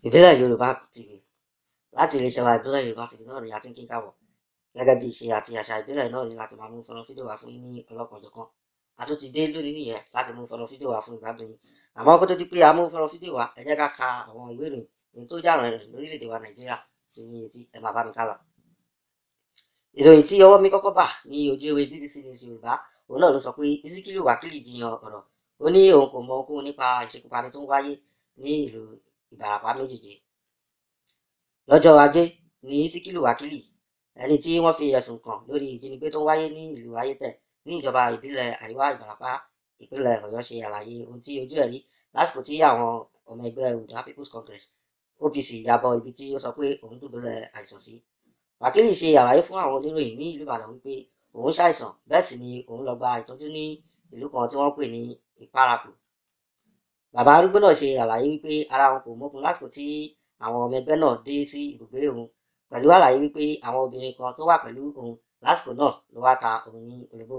ìbílẹ̀ Yorùbá TV láti iléeṣẹ́ wa ìbílẹ̀ Yorùbá TV náà ni a ti ń kí káàbọ̀ gẹ́gẹ́ bí ìṣe àti àṣà ìbílẹ̀ náà ni láti máa mú fọ́nrán fídíò wá fún yín ní ọlọ́kanòjọ̀kan a tún ti dé lónìí nìyẹn láti mú fọ́nrán fídíò wá fún ìgbádùn yín àmọ́ kó tó di pé a mú fọ́nrán fídíò wá ẹ jẹ́ ká ka àwọn ìwé ìròyìn tó jà rìn lórílẹ̀‐èdè wa Nàìjíríà sí ní etí ẹ máa bá mi kálọ. ìròyìn tí ọwọ́ mi kọ́kọ́ bà ní ojú ewé BBC News Yorùbá òun náà ló sọ pé Síkírù Wákìlì jiyàn ọ̀rọ̀ ó ní òun kò mọ ohunkóhun nípa ìṣekúpani tó ń wáyé ní ìlú Ìbàràpá méjèèjì. lọ́jọ́ ajé ní Síkírù Wákìlì ẹni tí wọ́n fi ẹ̀sùn kàn lórí ìjínigbé tó ń wáyé ní ìlú Ayétẹ̀ ní ìjọba ìbílẹ̀ Àríwá Ìbàràpá ìpínlẹ̀ Ọ̀yọ́ ṣe àlàyé ohun tí ojú ẹ̀ rí lásìkò tí àwọn ọmọ ẹgbẹ́ Oòduà People's Congress OPC yabọ̀ ibi tí ó sọ pé òun dùbúlẹ̀ àìsàn sí. Wákìlì ṣe àlàyé fún àwọn oníròyìn ní ìlú Ìbàdàn wípé òun ṣàìsàn bẹ́ẹ̀ sì ni òun lọ gba ìtọ́jú ní ìlú kan tí wọ́n pè ní Ìpárakù. Bàbá arúgbó náà ṣe àlàyé wípé ara wọn kò mókun lásìkò tí àwọn ọmọ ẹgbẹ́ náà dé sí ibùgbé òun pẹ̀lú àlàyé wípé àwọn obìnrin kan tó wà pẹ̀lú òun lásìkò náà ló wá ta òun ní olóbó.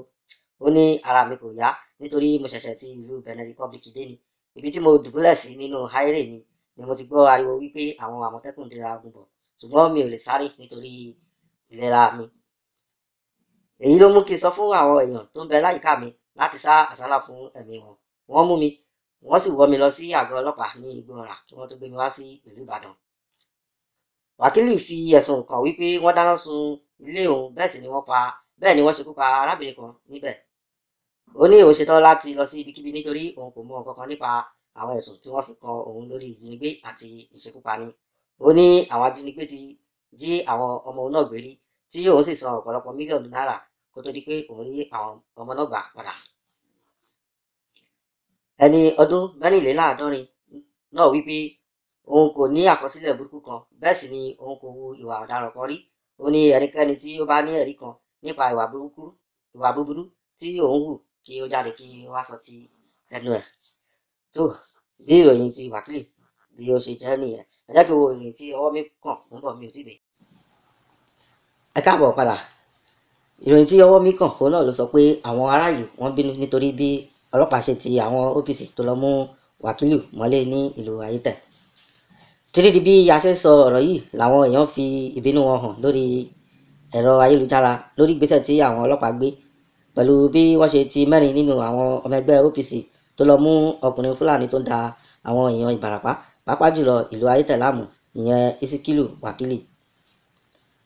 Ó ní ara mi kò yá nítorí mo ṣẹ̀ṣẹ̀ ti ìlú Benin Republic dé ni ibi tí mo dùbúlẹ̀ sí nínú háírè ni mo ti gbọ́ ariwo wípé àwọn àmọ̀tẹ́kùn dira ogun bọ̀ ṣùgbọ́n mi ò lè sáré nítorí ìlera mi. èyí ló mú kí n sọ fún àwọn èèyàn tó ń bẹ láyìíká mi láti sá àsálà fún ẹ̀mí wọn. wọ́n mú mi wọ́n sì wọ́ mi lọ sí àgọ́ ọlọ́pàá ní Ìgbọ̀nrà kí wọ́n tó gbé mi wá sí ìlú Ìbàdàn. Wákìlì fi ẹ̀sùn kàn wípé wọ́n dáná sun ilé òun bẹ́ẹ̀ ni wọ́n ṣekú pa arábìnrin kan níbẹ̀. ó ní òun ṣetán láti lọ sí ibikíbi nítorí òun kò mọ nǹkan kan nípa àwọn ẹ̀sùn tí wọ́n fi kan òun lórí ìjínigbé àti ìṣekúpani. ó ní àwọn ajínigbé ti jí àwọn ọmọ òun náà gbé rí tí òun sì san ọ̀pọ̀lọpọ̀ mílíọ̀nù náírà kó tó di pé òun rí àwọn ọmọ náà gbà padà. ẹni ọdún mẹ́rìnléláàádọ́rin náà wípé òun kò ní àkọsílẹ̀ burúkú kan bẹ́ẹ̀ sì ni òun kò hu ìwà ọ̀daràn kan rí. ó ní ẹnikẹ́ni tí ó bá ní ẹ̀rí kan nípa ìwà búburú tí òun hù kí ó jáde kí ó wá sọ ti ẹnu ẹ̀. tó bí ìròyìn ti Wákìlì bí ó ṣe jẹ́ nìyẹn ẹ jẹ́ kí n wo ìròyìn tí ọwọ́ mi kàn ń bọ̀ mi ò tí ì dé. ẹ káàbọ̀ padà. ìròyìn tí ọwọ́ mi kàn òun náà ló sọ pé àwọn aráàlú wọ́n bínú nítorí bí ọlọ́pàá ṣe ti àwọn OPC tó lọ mú Wákìlì mọ́lé ní ìlú Ayétẹ̀. títí di bí a ṣe sọ ọ̀rọ̀ yìí làwọn èèyàn fi ìbínú wọn hàn lórí ẹ̀rọ ayélujára lórí ìgbésẹ̀ tí àwọn ọlọ́pàá gbé pẹ̀lú bí wọ́n ṣe ti mẹ́rin nínú àwọn ọmọ ẹgbẹ́ OPC tó lọ mú ọkùnrin Fúlàní tó ń da àwọn èèyàn Ìbàràpá pàápàá jùlọ ìlú Ayétẹ̀ láàmú ìyẹn Síkírù Wákìlì.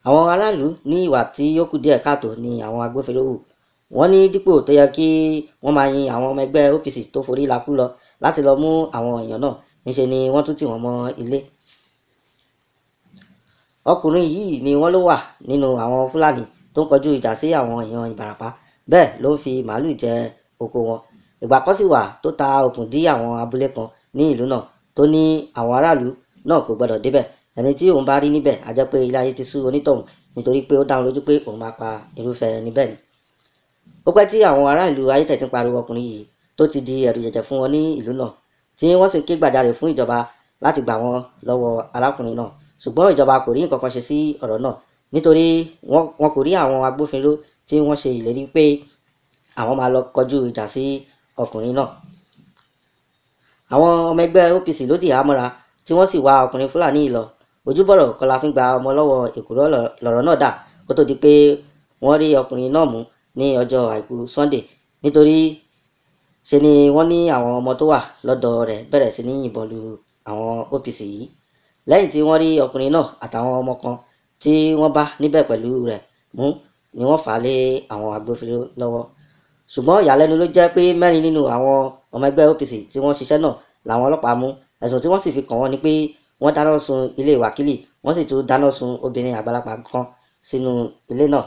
àwọn aráàlú ní ìwà tí ó kù díẹ̀ káàtó ni àwọn agbófinró hù. wọ́n ní dípò tó yẹ kí wọ́n máa yin àwọn ọmọ ẹgbẹ́ OPC tó forí lakú lọ láti lọ mú àwọn èèyàn náà níṣe ni wọ́n tún tì wọ́n mọ́ ilé. ọkùnrin yìí ni wọ́n ló wà nínú àwọn Fúlàní tó ń kọjú ìjà sí àwọn èèyàn Ìbàràpá bẹ́ẹ̀ ló ń fi màálù jẹ oko wọn. ìgbà kan sì wà tó ta okùn dí àwọn abúlé kan ní ìlú náà tó ní àwọn aráàlú náà kò gbọdọ̀ débẹ̀ ẹni tí òun bá rí níbẹ̀ á jẹ́ pé ilé ayé ti sú onítọ̀hún nítorí pé ó dáhùn lójú pé òun máa pa irúfẹ́ ẹni bẹ́ẹ̀ ni. ó pẹ́ tí àwọn ará ìlú Ayétẹ̀ ti ń pariwo ọkùnrin yìí tó ti di ẹ̀rù jẹ̀jẹ̀ fún wọn ní ìlú náà tí wọ́n sì ké gbàjarè fún ìjọba láti gbà wọ́n lọ́wọ́ arákùnrin náà ṣùgbọ́n ìjọba kò rí nǹkan kan ṣe sí ọ̀rọ̀ náà nítorí wọn kò rí àwọn agbófinró tí wọ́n ṣe ìlérí pé àwọn máa lọ kọjú ìjà sí ọkùnrin náà. àwọn ọmọ ẹgbẹ́ OPC ló dì á mọ́ra tí wọ́n sì wá ọkùnrin Fúlàní yìí lọ. ojúbọ̀rọ̀ kọlá fi ń gba ọmọ lọ́wọ́ èkùrọ́ lọ̀rọ̀ náà dà kó tó di pé wọ́n rí ọkùnrin náà mú ní ọjọ́ àìkú Sunday nítorí ṣe ni wọ́n ní àwọn ọmọ tó wà lọ́dọ̀ rẹ̀ bẹ̀rẹ̀ sí ní yìnbọn lu àwọn OPC yìí. lẹ́yìn tí wọ́n rí ọkùnrin náà àtàwọn ọmọ kan tí wọ́n bá níbẹ̀ pẹ̀lú rẹ̀ mú ni wọ́n fà á lé àwọn agbófinró lọ́wọ́. ṣùgbọ́n ìyàlẹ́nu ló jẹ́ pé mẹ́rin nínú àwọn ọmọ ẹgbẹ́ OPC tí wọ́n ṣiṣẹ́ náà làwọn ọlọ́pàá mú. ẹ̀sùn tí wọ́n sì fi kàn wọ́n ni pé wọ́n dáná sun ilé Wákìlì wọ́n sì tún dáná sun obìnrin àgbàlagbà kan sínú ilé náà.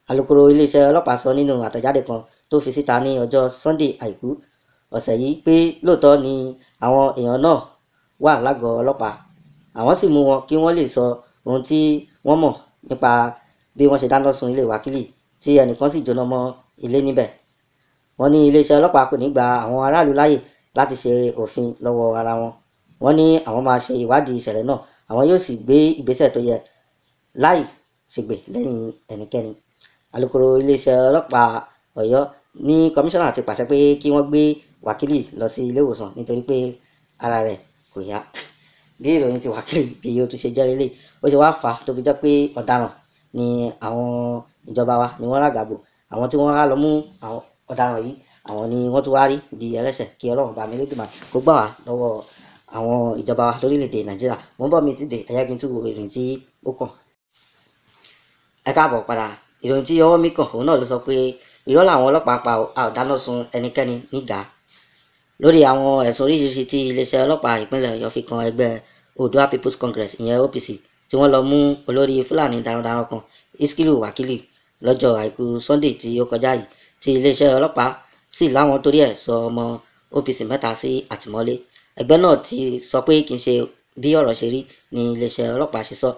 alukoro iléeṣẹ́ ọlọ́pàá sọ nínú àtẹ̀jáde kan tó fi síta ní ọjọ́ Sunday àìkú ọ̀sẹ̀ yìí pé lóòótọ́ ni àwọn èèyàn náà wà lágọ̀ọ́ ọlọ́pàá àwọn sì mú wọn kí wọ́n lè sọ ohun tí wọ́n mọ̀ nípa bí wọ́n ṣe dáná sun ilé Wákìlì tí ẹnìkan sì jóná mọ́ ilé níbẹ̀. wọ́n ní iléeṣẹ́ ọlọ́pàá kò ní gba àwọn aráàlú láyè láti ṣe òfin lọ́wọ́ ara wọn. wọ́n ní àwọn máa ṣe ìwádìí ìṣẹ̀lẹ̀ náà àwọn yóò sì gbé ìgbésẹ̀ tó yẹ láì ṣègbè lẹ́yìn ẹnikẹ́ni. alukoro iléeṣẹ́ ọlọ́pàá Ọ̀yọ́ ní kọmíṣánná ti pàṣẹ pé kí wọ́n gbé Wákìlì lọ sí ilé ìwòsàn nítorí pé ara rẹ̀ kò yá. bí ìròyìn ti wákìlì bí ó tún ṣe jẹ́ lélẹ̀ ó ṣe wá fà á tó fi jẹ́ pé ọ̀daràn ni àwọn ìjọba wa ni wọ́n ràgàbò àwọn tí wọ́n wá lọ mú àwọn ọ̀daràn yìí àwọn ni wọ́n tún wá rí bí ẹlẹ́ṣẹ̀ kí Ọlọ́run bá mi lédùmarè kó gbà wá lọ́wọ́ àwọn ìjọba wa lórílẹ̀‐èdè Nàìjíríà mo ń bọ̀ mi ti dé ẹ̀yà kí n tún wo ìròyìn tí ó kàn. Ẹ káàbọ̀ padà ìròyìn tí ọwọ́ mi kàn òun náà ló sọ pé irọ́ làwọn ọlọ́pàá pa a ò dáná sun ẹnikẹ́ni nígà lórí àwọn ẹ̀sùn oríṣiríṣi tí iléeṣẹ́ ọlọ́pàá ìpínlẹ̀ Ọ̀yọ́ fi kan ẹgbẹ́ Oòduà People's Congress ìyẹn OPC tí wọ́n lọ mú olórí Fúlàní darandaran kan Iskilu Wakili lọ́jọ́ àìkú Sunday tí ó kọjá yìí tí iléeṣẹ́ ọlọ́pàá sì láwọn torí ẹ̀ sọ ọmọ OPC mẹ́ta sí àtìmọ́lé ẹgbẹ́ náà ti sọ pé kì í ṣe bí ọ̀rọ̀ ṣe rí ní iléeṣẹ́ ọlọ́pàá ṣe sọ.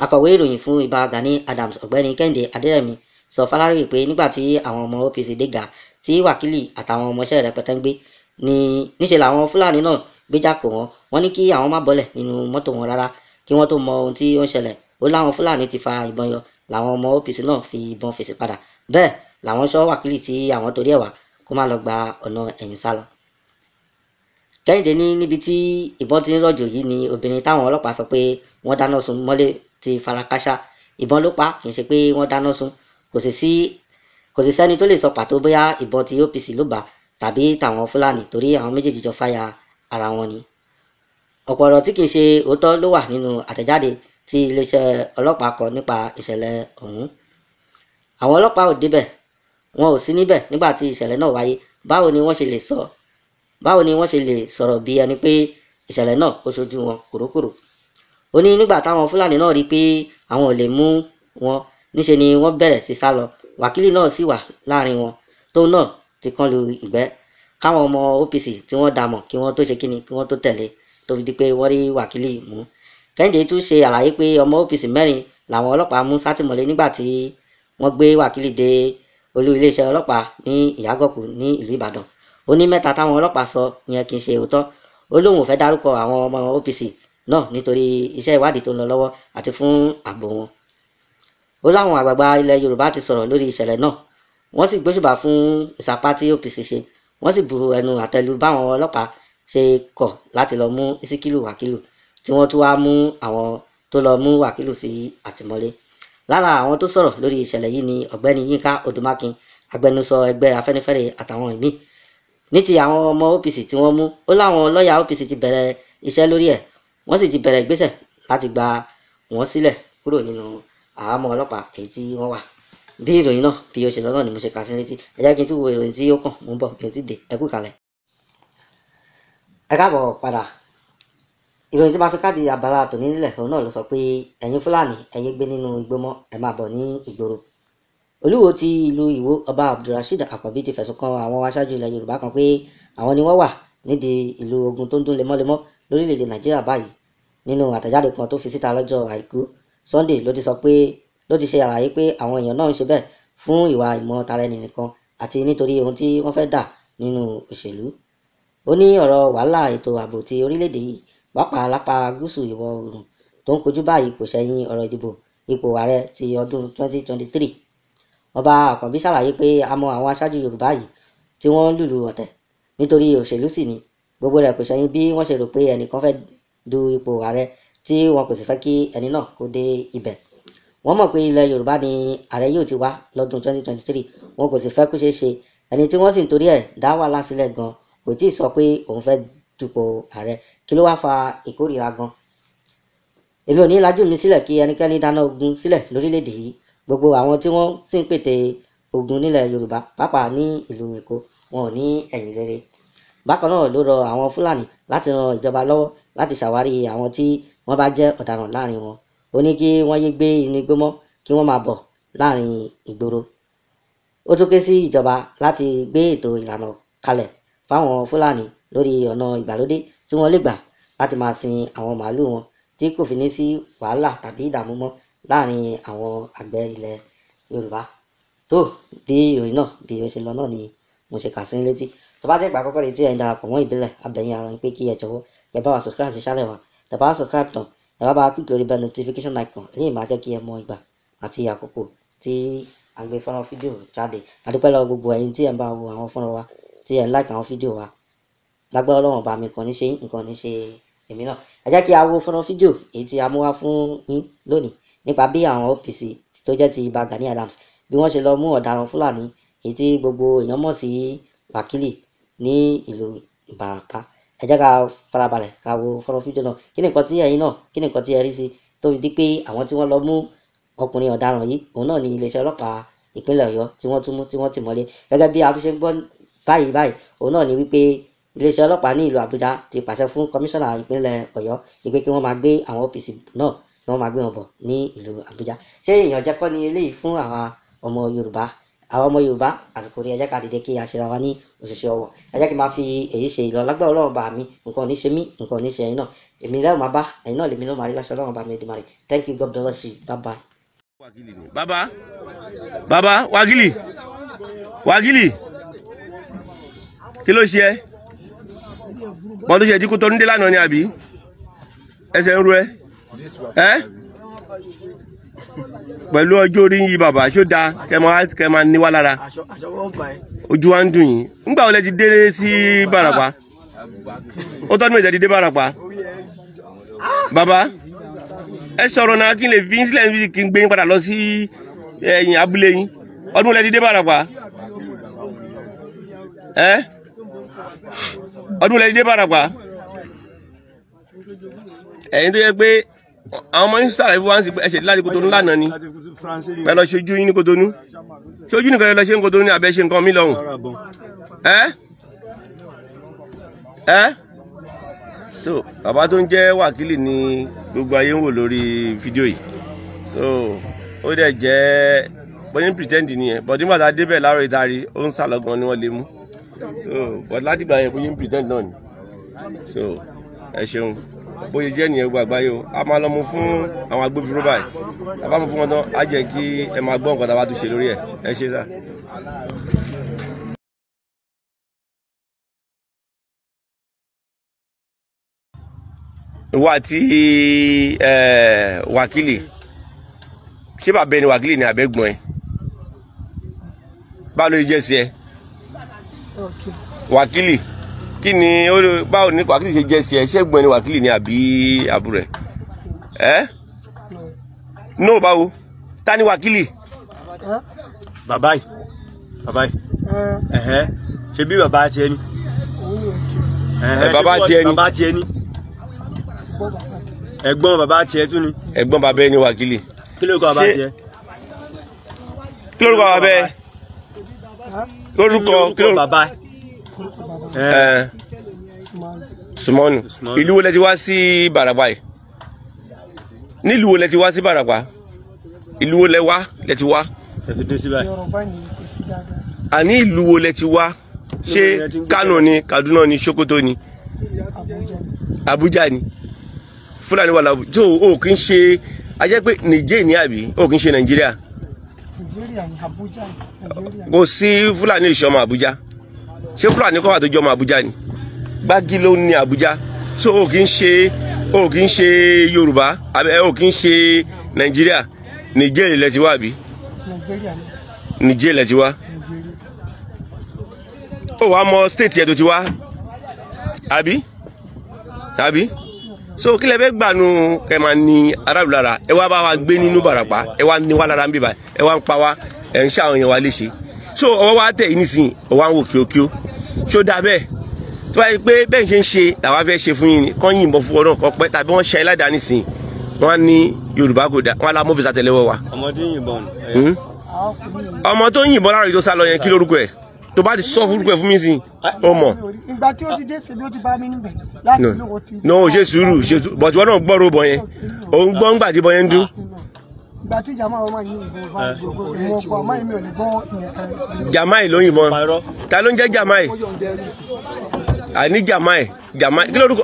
Akọ̀wé ìròyìn fún Ìbà Gani Adams ọ̀gbẹ́ni Kẹ́hìndé Adérẹ̀mí sọ f'Aláròyé pé nígbà tí àwọn ọmọ OPC dégà tí Wakili àtàwọn ọmọọṣẹ́ rẹpẹtẹ ń gbé níṣe làwọn Fúlàní náà gbéjà kò wọ́n ní kí àwọn má bọ́lẹ̀ nínú mọ́tò wọn rárá kí wọ́n tó mọ ohun tí ó ń ṣẹlẹ̀ ó láwọn Fúlàní ti fa ìbọn yọ làwọn ọmọ OPC náà fi ìbọn fèsì padà bẹ́ẹ̀ làwọn ṣọ́ Wakili tí àwọn torí ẹ̀ wá kó má lọ gba ọ̀nà ẹ̀yìn sá lọ. Kẹ́hìndé ní níbi tí ìbọn ti ń rọ̀jò yìí ni obìnrin táwọn ọlọ́pàá sọ pé wọ́n dáná sun mọ́lé ti fara káṣá ìbọn ló pa kì í ṣe pé wọ́n dáná sun kò sì sẹ́ni tó lè sọ pàtó bóyá ìbọn ti OPC ló bá tàbí tàwọn Fúlàní torí àwọn méjèèjì jọ fáyà ara wọn ni. Ọ̀pọ̀ ọ̀rọ̀ tí kì í ṣe òótọ́ ló wà nínú àtẹ̀jáde tí iléeṣẹ́ ọlọ́pàá kọ nípa ìṣẹ̀lẹ̀ ọ̀hún. Àwọn ọlọ́pàá ò débẹ̀ wọn ò sí níbẹ̀ nígbà tí ìṣẹ̀lẹ̀ náà wáyé báwo ni wọ́n ṣe lè sọ̀rọ̀ bí ẹni pé ìṣẹ̀lẹ̀ náà ó ṣojú wọn kòrókòrò. Ó ní nígbà táwọn Fúlàní náà rí pé àwọn ò lè mú wọn níṣe ni wọ́n bẹ̀rẹ̀ sí sálọ Wákìlì náà sì wà láàrin wọn tóun náà ti kán lu ìgbẹ́ káwọn ọmọ OPC tí wọ́n dá mọ̀ kí wọ́n tó ṣe kíni kí wọ́n tó tẹ̀lé tó fi di pé wọ́n rí Wákìlì mú. Kẹ́hìndé tún ṣe àlàyé pé ọmọ OPC mẹ́rin làwọn ọlọ́pàá mú sátìmọ́lé nígbà tí wọ́n gbé Wákìlì dé olú iléeṣẹ́ ọlọ́pàá ní Ìyágànkù ní ìlú Ìbàdàn. Ó ní mẹ́ta táwọn ọlọ́pàá sọ ìyẹn kì í ṣe òótọ́ ó lóun ò fẹ́ dárúkọ àwọn ọmọ OPC náà nítorí iṣẹ́ ìwádìí tó ń lọ lọ́wọ́ àti fún ààbò wọn. Ó láwọn àgbààgbà ilẹ̀ Yorùbá ti sọ̀rọ̀ lórí ìṣẹ̀lẹ̀ náà wọ́n sì gbóṣùbà fún ìsapá tí OPC ṣe wọ́n sì bu ẹnu àtẹ́lu báwọn ọlọ́pàá ṣe kọ̀ láti lọ mú Iskilu Wakili tí wọ́n tún wá mú àwọn tó lọ mú Wakili sí àtìmọ́lé. Lára àwọn tó sọ̀rọ̀ lórí ìṣẹ̀lẹ̀ yìí ni ọ̀gbẹ́ni Yínká Odùmákin agbẹnusọ ẹgbẹ́ Afẹ́nifẹ́re àtàwọn míì. Ní ti àwọn ọmọ OPC tí wọ́n mú ó láwọn lọ́ọ̀yà OPC ti bẹ̀rẹ̀ iṣẹ́ lórí ẹ̀ wọ́n sì ti bẹ̀rẹ̀ ìgbésẹ̀ láti gba wọ́n sílẹ̀ kúrò nínú àhámọ́ ọlọ́pàá èyí tí wọ́n wà. Bí ìròyìn náà bí ó ṣe lọ náà ni mo ṣe kà sí létí ẹ jẹ́ kí n tún wo ìròyìn tí ó kàn mò ń bọ̀ bí ó ti dé ẹ kú ìkàlẹ̀. Ẹ káàbọ̀ padà ìròyìn tí máa fi káàdì abala tòní nílẹ̀ òun náà ló sọ pé ẹ̀yin Fúlàní ẹ̀yin gbé nínú igbó mọ́ ẹ máa bọ̀ ní ìgboro. Olúwo ti ìlú Ìwó ọba Abdulrasheed Akànbí ti fẹ̀sùn kan àwọn aṣáájú ilẹ̀ Yorùbá kan pé àwọn ni wọ́n wà nídìí ìlú ogun tó ń dún lemọ́lemọ́ lórílẹ̀‐èdè Nàìjíríà báyìí. Nínú àtẹ̀jáde kan tó fi síta lọ́jọ́ àìkú Sunday ló ti ṣe àlàyé pé àwọn èèyàn náà ń ṣe bẹ́ẹ̀ fún ìwà ìmọ̀ tara ẹni nìkan àti nítorí ohun tí wọ́n fẹ́ dà nínú òṣèlú. Ó ní ọ̀rọ̀ wàhálà ètò ààbò ti orílẹ̀‐èdè yìí pàápàá lápá gúúsù ìwọ̀ oòrùn tó ń kojú báyìí kò ṣẹ̀yìn ọ̀rọ̀ ìdìbò ipò ààrẹ ti ọdún 2023. Ọba Àkànbí ṣàlàyé pé a mọ àwọn aṣáájú Yorùbá yìí tí wọ́n ń lùlù ọ̀tẹ̀ nítorí òṣèlú sì ni gbogbo rẹ̀ kò ṣẹ̀yìn bí wọ́n ṣe rò pé ẹnìkan fẹ́ du ipò ààrẹ tí wọn kò sì fẹ́ kí ẹni náà kó dé ibẹ̀. Wọ́n mọ̀ pé ilẹ̀ Yorùbá ni ààrẹ yóò ti wá lọ́dún 2023 wọn kò sì fẹ́ kó ṣeé ṣe ẹni tí wọ́n sì ń torí ẹ̀ dá wàhálà sílẹ̀ gan kò tí ì sọ pé òun fẹ́ dupò ààrẹ kí ló wá fa ìkórìíra gan. Èmi ò ní lajú mi sílẹ̀ kí ẹnikẹ́ni dáná ogun sílẹ̀ lórílẹ̀‐èdè yìí gbogbo àwọn tí wọ́n sì ń pète ogun nílẹ̀ Yorùbá pàápàá ní ìlú Èkó wọn ò ní ẹ̀yìn rere. Bákan náà ló rọ àwọn Fúlàní láti ran ìjọba lọ́wọ́ láti ṣàwárí àwọn tí wọ́n bá jẹ́ ọ̀daràn láàrin wọn. Ó ní kí wọ́n yé gbé inú igbó mọ́ kí wọ́n máa bọ̀ láàrin ìgboro. Ó tún ké sí ìjọba láti gbé ètò ìlànà kalẹ̀ fáwọn Fúlàní lórí ọ̀nà ìgbàlódé tí wọ́n lè gbà láti máa sin àwọn màálù wọn tí kò fi ní sí wàhálà tàbí ìdààmú mọ́ láàrin àwọn àgbẹ̀ ilẹ̀ Yorùbá. Tó bí ìròyìn náà bí ó ṣe lọ náà ni mo ṣe kà sí létí. Tó bá jẹ́ ìgbà àkọ́kọ́ rẹ̀ tí ẹ̀ ń darapọ̀ mọ́ ìbílẹ̀ abẹ̀yìn ara pé kí ẹ jọ̀wọ́ ẹ bá wa subscribe sí channel wa ẹ bá wa subscribe tán ẹ bá wa click lórí bell notification icon eléyìí máa jẹ́ kí ẹ mọ ìgbà àti àkókò tí a gbé fọ́nrán fídíò jáde. A dúpẹ́ lọ́wọ́ gbogbo ẹ̀yin tí ẹ̀ ń bá wo àwọn fọ́nrán wa tí ẹ̀ ń like àwọn fídíò wa lágbára Ọlọ́run bá mi kàn ní ṣe nǹkan ní ṣe èmi náà. Ẹ jẹ́ kí a wo fọ́nrán fídíò èyí tí a mú wá fún yín lónìí nípa bí àwọn OPC tó jẹ́ ti Ìbà Gani Adams bí wọ́n ṣe lọ mú ọ̀daràn Fúlàní èyí tí gbogbo èèyàn mọ̀ sí Wákìlì ní ìlú Ìbàràpá. Ẹ jẹ́ ká farabalẹ̀ ká wo fọ́nrán fídíò náà. Kí ni nǹkan tí ẹ̀yin náà, kí ni nǹkan tí ẹ rí sí tó fi di pé àwọn tí wọ́n lọ mú ọkùnrin ọ̀daràn yìí òun náà ní iléeṣẹ́ ọlọ́pàá ìpínlẹ̀ Ọ̀yọ́ tí wọ́n tún mú tí wọ́n tì mọ́lé. Gẹ́gẹ́ bí a tún ṣe ń gbọ́ báyìí òun náà ní wípé iléeṣẹ́ ọlọ́pàá ní ìlú Àbújá ti pàṣẹ fún kọmíṣánná ìpínlẹ̀ Ọ̀yọ́ wípé kí wọ́n máa gbé àwọn OPC náà kí wọ́n máa gbé wọn bọ̀ ní ìlú Àbújá. Ṣé èèyàn jẹ́ kọ́ ni eléyìí fún àwọn ọmọ Yorùbá? Àwọn ọmọ Yorùbá àsìkò rí ẹ jẹ́ ká dìde kí a ṣera wa ní òṣìṣẹ́ ọwọ́. Ẹ jẹ́ kí n máa fi èyí ṣe ìlọ lágbára Ọlọ́run bá mi, nǹkan ò ní ṣe mí, nǹkan ò ní ṣe ẹ̀yin náà. Èmi lẹ́wọ̀n máa bá ẹ̀yin náà lèmi ló máa rí láṣọ Ọlọ́run bá mi Èdùmàrè. Thank you, God bless you, bye bye. Baba Wákìlì kí ló ṣe ẹ́? Wọ́n tó ṣe jí kó tọ́ nídé lánàá ni àbí? Ẹsẹ̀ ń ro ẹ́? Pẹ̀lú ọjọ́ orí yìí bàbá ṣó dáa kẹ́ máa níwá lára? Ojú wa ń dùn yín. Nígbà wo lẹ ti dé sí Ìbàràpá? Ó tọ́dún méje ti dé Ìbàràpá. Bàbá ẹ sọ̀rọ̀ náà kí n lè fi yín sílẹ̀ níbi kí n gbé yín padà lọ sí ẹ̀yìn abúlé yín. Ọdún lẹ ti dé Ìbàràpá? Ọdún lẹ ti dé Ìbàràpá? Ẹ̀yin tó yẹ pé àwọn ọmọ yín sàlàyé fún wa ń sì pé ẹ̀ṣẹ̀ láti Kòtónú lánàá ni pẹ̀lú lọ ṣojú yín ní Kòtónú. Ṣojú nìkan lè lọ ṣe ń Kòtónú ní abẹ́ ṣe nǹkan mi lọ́hùn. So bàbá tó ń jẹ́ Wákìlì ni gbogbo ayé ń wò lórí fídíò yìí. So ó dẹ̀ jẹ́ bọ́yìn pretend nìyẹn but nígbà tá a débẹ̀ láàárọ̀ ìdarí ó ń sàlọ́gàn ni wọ́n lè mú. So but láti gbà yẹn bọ́yìn pretend náà ni. So ẹ ṣeun bóyá jẹ́ nìyẹn gbogbo àgbáyé o. A máa lọ mú fún àwọn agbófinró báyìí. A bá mú fún wọn tán á jẹ́ kí ẹ máa gbọ́ nǹkan tá a bá tún ṣe lórí ẹ̀. Ẹ ṣe sá. Ìwà àti Wákìlì ṣé bàbá ẹni Wákìlì ni àbẹ́gbọ́n ẹ? Báwo ló jẹ́ sí ẹ? Wákìlì kí ni báwo ni Wákìlì ṣe jẹ́ sí ẹ? Ṣé ẹ̀gbọ́n ẹni Wákìlì ni àbí àbúrò ẹ? No báwo? Ta ni Wákìlì? Bàbá yìí ṣe bí bàbá tiẹ̀ ni? Bàbá tiẹ̀ ni? Bàbá tiẹ̀ ni? Ẹ̀gbọ́n bàbá tiẹ̀ tún ni? Ẹ̀gbọ́n bàbá ẹni Wákìlì. Kí lórúkọ bàbá tiẹ̀? Kí lórúkọ bàbá ẹ? Kí lórúkọ bàbá ẹ? Sùmọ́nù. Ìlú wo lẹ ti wá sí Ìbàràpá yìí? Nílùú wo lẹ ti wá sí Ìbàràpá? Ìlú wo lẹ ti wá? Àní ìlú wo lẹ ti wá? Ṣé Kánò ni, Kaduna ni, Sokoto ni? Abuja ni? Fúlàní wà lábùjá. Tó o kì í ṣe ajẹ́ pé Nìjẹ́ ní àbí o kì í ṣe Nàìjíríà? Nàìjíríà ni Abuja. Kò sí Fúlàní ìṣọmọ Abuja. Ṣé Fúlàní kọ́ wà tó jọmọ Abuja ni? Gbági ló ní Abuja. So o kì í ṣe Yorùbá àbí o kì í ṣe Nàìjíríà? Nìjẹ́ ilẹ̀ ti wá àbí? Nìjẹ́ ilẹ̀ ti wá. Ó wá mọ state yẹn tó ti wá àbí? So kí lẹ fẹ́ gbànú kẹ máa ní aráàlú lára ẹ wá bá wa gbé nínú Ìbàràpá ẹ wá ní wá lára ń bíbá ẹ wá ń pa wá ẹ ń ṣe àwọn èèyàn wa léṣe. So ọwọ́ wa tẹ̀ yín nísìnyí ọwọ́ àwọn òkè ṣó dáa bẹ́ẹ̀ tó bá yẹ pé bẹ́ẹ̀ ṣe ń ṣe làwa fẹ́ ṣe fún yín ni kán yìnbọn fún ọ náà kọ́ pẹ́ tàbí wọ́n ṣe ẹlẹ́dàá nísìnyí wọ́n á ní Yorùbá kò dá wọ́n á la mọ́fíìsì àtẹlẹwọ́ wa. Ọmọ tó yìnbọn lára yìí tó sá lọ yẹn kí lórúkọ ẹ̀? Tó bá ti sọ fúrúkọ ẹ fún mi sí ọ mọ. Ìgbà tí ó ti dé ṣe bí ó ti bá mi níbẹ̀ láti lówó tí. No ṣe sùúrù bọ̀tí wọn náà gbọ́rọ̀ bọ̀ yẹn òun gbọ́ ńgbà tí bọ̀ yẹn ń dún. Ìgbà tí jama ọmọ yìí ìbò bá gbogbo ìmọ̀ ọkọ̀ ọmọ yìí mi ò lè gbọ́ ìyẹn. Jamai ló yìnbọn ta ló ń jẹ́ Jamai? Àní Jamai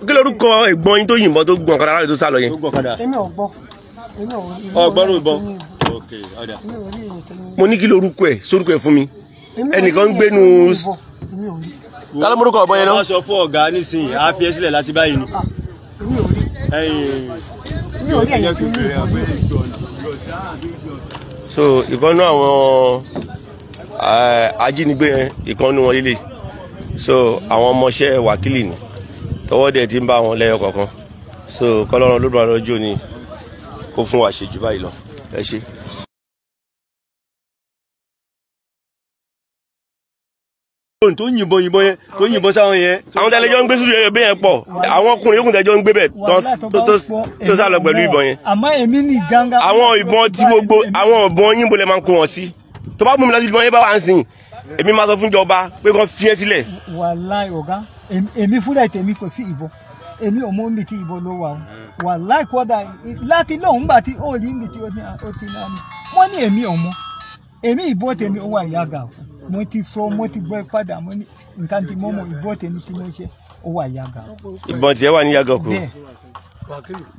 kí lórúkọ ẹ̀gbọ́n yín tó yìnbọn tó gbọ̀n kadà láti tó sá lọ yẹn? Èmi ò gbọ́. Ọgbọ́n ìbọn. Mo ní kí lórúkọ ẹ̀ sórúkọ ẹ̀ fún mi. Ẹnìkan ń gbénu. Ta ló mórúkọ ọ̀bọ yẹn náà? Wọ́n sọ fún ọ̀gá nísìnyí a fi ẹ́ sílẹ̀ láti báyìí ni. So ìkànnú àwọn ajínigbé yẹn ìkànnú wọn líle so àwọn ọmọọṣẹ́ Wákìlì ni tọwọ́ dẹ̀ ti ń bá wọn lẹ́yọ kọ̀ọ̀kan so kọ́lọ́run ló bá lọ́jọ́ ni kó fún wa ṣe jù báyìí lọ ẹ ṣé. tó yìnbọn sáwọn yẹn. àwọn tẹlẹjọ ń gbé sùn yẹn bẹ́ẹ̀ pọ̀ àwọn ọkùnrin yòókù tẹjọ ń gbé bẹ́ẹ̀ tó sá lọ pẹ̀lú ìbọn yẹn. àmọ́ èmi ní gángan. àwọn ìbọn tí gbogbo àwọn ìbọn yín bolẹ̀ máa ń kó wọn sí tó bá bùnmi láti ìbọn yẹn bá wà ń sìn èmi máa sọ fún ìjọba pé kàn fi ẹ́ sílẹ̀. wàláì ọ̀gá èmi fúnra tèmi kò sí ìbọn èmi ò mọ níbi tí ìbọn ló wà o wàláì kọ́dà láti lóun gbà tí ó rí níbi tí ó ti náà ni wọ́n ní èmi ò mọ èmi ìbọn tèmi ó wà yàgà o mo ti sọ mo ti gbọ́ padà mo ní nǹkan tí mo mọ ìbọn tèmi tí mo ṣe ó wà yàgà. ìbọn tiẹ̀ wà ní yàgà kù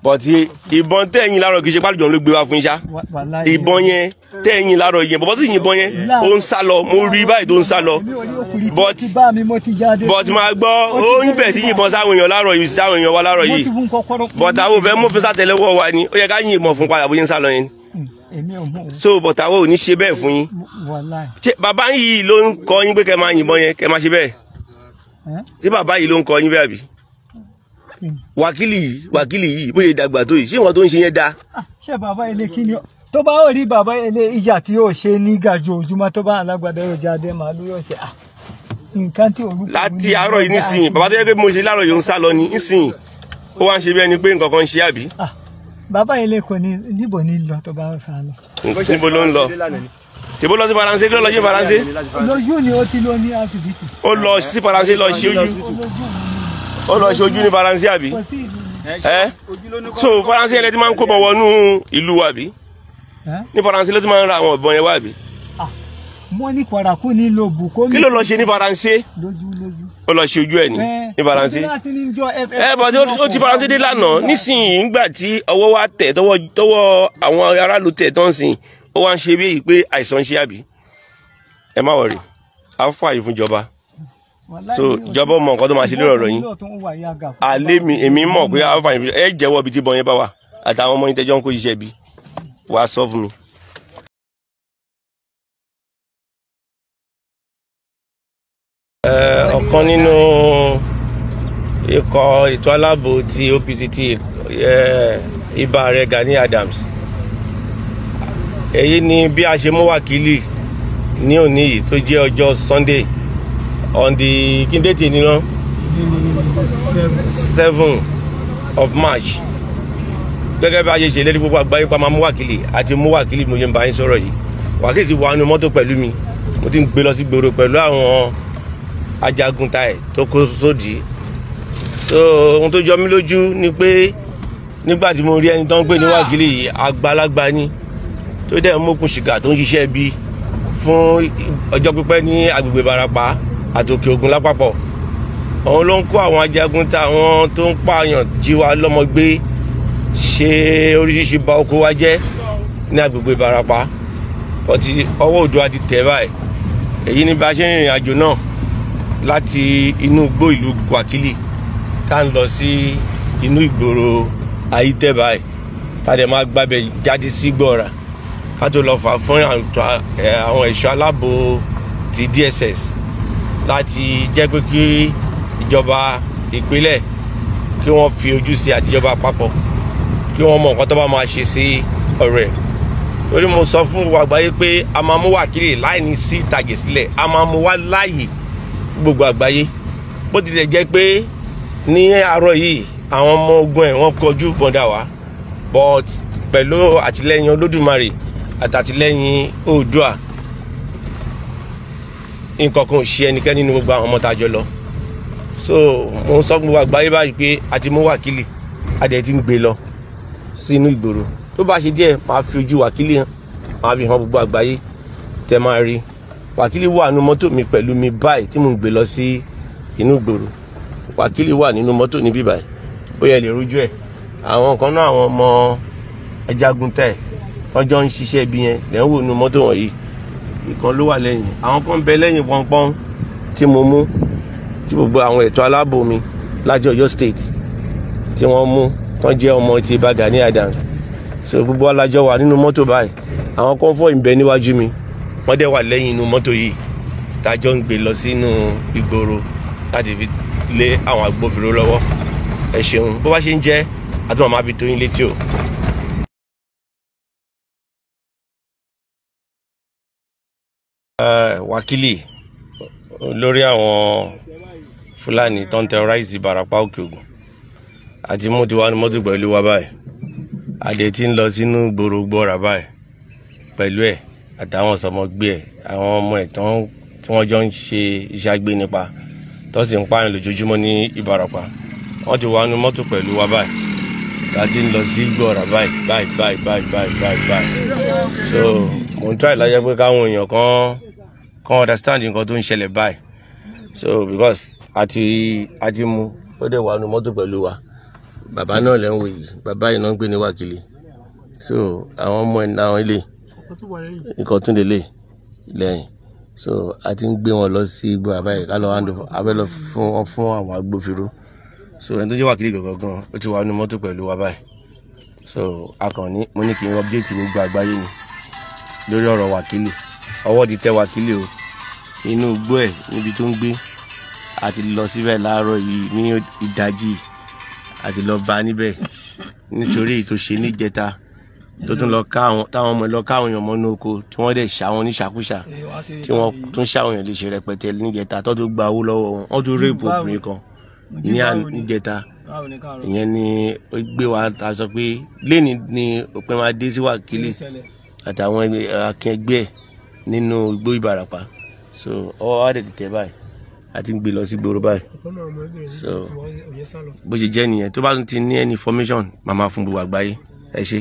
bọ̀tí ìbọn tẹ̀yìn láàárọ̀ kì í ṣe pálíjọ́ ló gbé wá fún iṣá ìbọn yẹn tẹ̀yìn láàárọ̀ yẹn bọ̀bọ̀ sì yìnbọn yẹn ó ń sá lọ mo rí báyìí tó ń sá lọ bọ̀tí máa gbọ́ ó ń bẹ̀ sí yìnbọn sáwọn èèyàn láàárọ̀ yìí sáwọn èèyàn wá láàárọ̀ yìí bọ̀tà àwọn òfẹ́ mú fi sátẹ̀lẹ́wọ́ wa ni ó yẹ ká yìnbọn fún padà bóyá ń sá lọ yẹn so bọ̀tà àwọn ò ní ṣe bẹ́ẹ̀ fún yín bàbá yìí ló ń kọ́ yín pé kẹ́ máa yìnbọn yẹn kẹ́ máa ṣe bẹ́ẹ̀ tí bàbá yìí ló ń kọ́ yín bẹ́ẹ̀ àbí wákìlì yìí bóyá ìdàgbà tó yìí ṣé nǹkan tó ń ṣe yẹn dáa. ṣé bàbá ilé kí ni tó bá rí bàbá ilé ìjà tí yóò ṣe ní gàjò ojúmọ́ tó bá alágbàdo yóò jáde màálù yóò ṣe nǹkan tí orúkọ. láti àárọ̀ yìí nísìnyí bàbá tó yẹ pé mo ṣe láàárọ̀ yóò ń sá lọ ní nísìnyí ó wá ń ṣe bí ẹni pé nǹkan kan ń ṣe àbí. bàbá ilé kò ní níbo ní lọ tó bá ń sá lọ. níbo ló ń lọ tèbó lọ sí Faransé kí ló lọ sí Faransé. lójú ni ó ti lọ ní asibiti. ó lọ sí Faransé lọ ṣe ojú ó lọ ṣe ojú ní Faransé àbí so Faransé yẹn lè ti máa ń kó bọ̀ wọnú ìlú wa bí ní Faransé ló ti máa ń ra àwọn ìbọn yẹn wá bí. mo ní kwaraku ní lo bùkó. kí ló lọ ṣe ní Faransé ó lọ ṣe ojú ẹ ní Faransé bọ̀ ó ti Faransé dé lánàá nísìnyí nígbà tí ọwọ́ wa tẹ̀ tọwọ́ àwọn aráàlú tẹ̀ tó ń sìn ó wá ń ṣe bí pé àìsàn ṣe àbí ẹ má wọrí a fà yìí fún ìjọba so ìjọba mọ nǹkan tó máa ṣe lórí ọ̀rọ̀ yín alẹ́ mi èmi mọ̀ pé a fà yìí ẹ jẹ́wọ́ ibi tí ìbọn yẹn bá wà àtàwọn ọmọ yín tẹ́jọ́ ń kó iṣẹ́ bí wàá sọ fún mi. ọ̀kan nínú ikọ̀ ètò aláàbò ti OPC ibà rẹ̀ Gani Adams èyí ni bí a ṣe mú wákìlì ní òní yìí tó jẹ́ ọjọ́ Sunday on the kindeti nínú 7 of March gẹ́gẹ́ bí a ṣe ṣèlérí gbogbo àgbáyé pa máa mú wákìlì àti mú wákìlì mo ṣe ń bá yín sọ̀rọ̀ yìí wákìlì ti wà nínú mọ́tò pẹ̀lú mi mo ti ń gbé lọ sí gbòòrò pẹ̀lú àwọn ajagunta ẹ̀ tó kó sódì so ohun tó jọ mí lójú ni pé nígbà tí mo rí ẹni tó ń pè ní wákìlì yìí àgbàlagbà ni tó dẹ̀ mọ́kùn ṣìgá tó ń ṣiṣẹ́ bí fún ọjọ́ pípẹ́ ní agbègbè Ìbàràpá àti Òkè Ògùn lápapọ̀ òun ló ń kó àwọn ajagunta àwọn tó ń pààyàn jí wa lọ́mọ gbé ṣe oríṣiríṣi bà oko wa jẹ́ ní agbègbè Ìbàràpá ọtí ọwọ́ Oòduà ti tẹ̀ báyìí èyí ni bá ṣe ń rìnrìn àjò náà láti inú igbó ìlú Wákìlì tá à ń lọ sí inú ìgboro Ayítẹ́ báyìí tá a dẹ̀ máa gbábẹ́ jáde sí Gbọ́ra ká tó lọ fà fún àwọn ẹ̀ṣọ́ aláàbò ti DSS láti jẹ́ pé kí ìjọba ìpínlẹ̀ kí wọ́n fi ojú sí àtijọba àpapọ̀ kí wọ́n mọ nǹkan tó bá máa ṣe sí ọ̀rọ̀ ẹ̀ lórí mo sọ fún gbogbo àgbáyé pé a máa mú Wákìlì láì ní sí ìtàgé sílẹ̀ a máa mú wá láàyè fún gbogbo àgbáyé bó tilẹ̀ jẹ́ pé ní àárọ̀ yìí àwọn ọmọ ogun ẹ̀ wọ́n kọjú bọ̀dà wá but pẹ̀lú àtìlẹ́yìn Olódùmarè àtàtìlẹ́yìn Oòduà nǹkan kan ò ṣe ẹnikẹ́ni nínú gbogbo àwọn ọmọ tá a jọ lọ so mo sọ gbogbo àgbáyé báyìí pé a ti mú Wákìlì a dẹ̀ ti ń gbé lọ sínú ìgboro tó bá ṣe díẹ̀ máa fi ojú Wákìlì hàn máa fi hàn gbogbo àgbáyé tẹ́ máa rí Wákìlì wà nínú mọ́tò mi pẹ̀lú mi báyìí tí mò ń gbé lọ sí inú ìgboro Wákìlì wà nínú mọ́tò níbí báyìí bóyá lè rójú ẹ̀ àwọn kan náà àwọn ọmọ ajagun tẹ̀ tọ́jọ́ ń ṣiṣẹ́ ibi yẹn lẹ́ ń wò nínú mọ́tò wọ̀nyí ìkan ló wà lẹ́yìn àwọn kan bẹ lẹ́yìn pọ́npọ́n tí mo mú tí gbogbo àwọn ẹ̀tọ́ aláàbò mi láti Ọ̀yọ́ state tí wọ́n mú tán jẹ́ ọmọ ti Ìbà Gani Adams so gbogbo alájọ wà nínú mọ́tò báyìí àwọn kọ́ńfọ̀ ìbẹ níwájú mi wọ́n dẹ̀ wà lẹ́yìn inú mọ́tò yìí tájọ́ ń gbé lọ sínú ìgboro láti fi lé àwọn agbófinró lọ́wọ́ ẹ ṣeun bó bá ṣe ń jẹ́ àti màmá fi tó yín létí o. Wákìlì lórí àwọn Fúlàní tó ń terrorize Ìbàràpá Òkè Ògùn àti mú tiwa ní mọ́tò pẹ̀lú wa báyìí àdé tí ń lọ sínú gbòòrò gbọ́ra báyìí pẹ̀lú ẹ̀ àtàwọn sọmọgbé ẹ̀ àwọn ọmọ ẹ̀ tí wọ́n jọ ń ṣe iṣẹ́ àgbé nípa tó sì ń pààyàn lójoojúmọ́ ní Ìbàràpá wọ́n ti wà ní mọ́tò pẹ̀lú wa báyìí láti ń lọ sí gbọ́ra báyìí so mo ń try láyé pé káwọn èèyàn kan understand nǹkan tó ń ṣẹlẹ̀ báyìí so because àti mú ó dẹ̀ wà ní mọ́tò pẹ̀lú wa bàbá náà lẹ́ ń wò yìí bàbá yìí náà ń gbé ní Wákìlì so àwọn ọmọ ẹ̀ náà ilé nǹkan tún lélẹ̀ lẹ́yìn so a ti ń gbé wọn lọ sí igbó àbáyé ká lọ abẹ́ lọ fún àwọn agbófinró so ẹni tó jẹ́ Wákìlì gangan ó ti wà ní mọ́tò pẹ̀lú wa báyìí so akànní mo ní kí n update gbogbo àgbáyé ni lórí ọ̀rọ̀ Wákìlì ọwọ́ ti tẹ Wákìlì o inú igbó ẹ̀ níbi tó ń gbé àti lọ síbẹ̀ láàárọ̀ yìí ní ìdájí àti lọ bá níbẹ̀ nítorí èyí tó ṣe níjẹta tó tún lọ táwọn ọmọ lọ káwọn èèyàn mọ́nú oko tí wọ́n dẹ̀ ṣàwọn níṣàkúṣà tí wọ́n tún ṣàwọn èèyàn lè ṣe rẹpẹtẹ níjẹta tó tún gba owó lọ́wọ́ wọn wọ́n tún rèpù obìnrin kan níjẹta ìyẹn ni ó gbé wa ta sọ pé lẹ́ni ni òpin máa dé sí Wákìlì àtàwọn akẹgbẹ́ ẹ̀ nínú igbó Ìbàràpá so ọwọ́ wa dẹ̀ ti tẹ̀ báyìí àti ń gbé lọ sí gbòòrò báyìí so bó ṣe jẹ́ nìyẹn tó bá tún ti ní any information màmá fún gbogbo àgbáyé ẹ ṣé.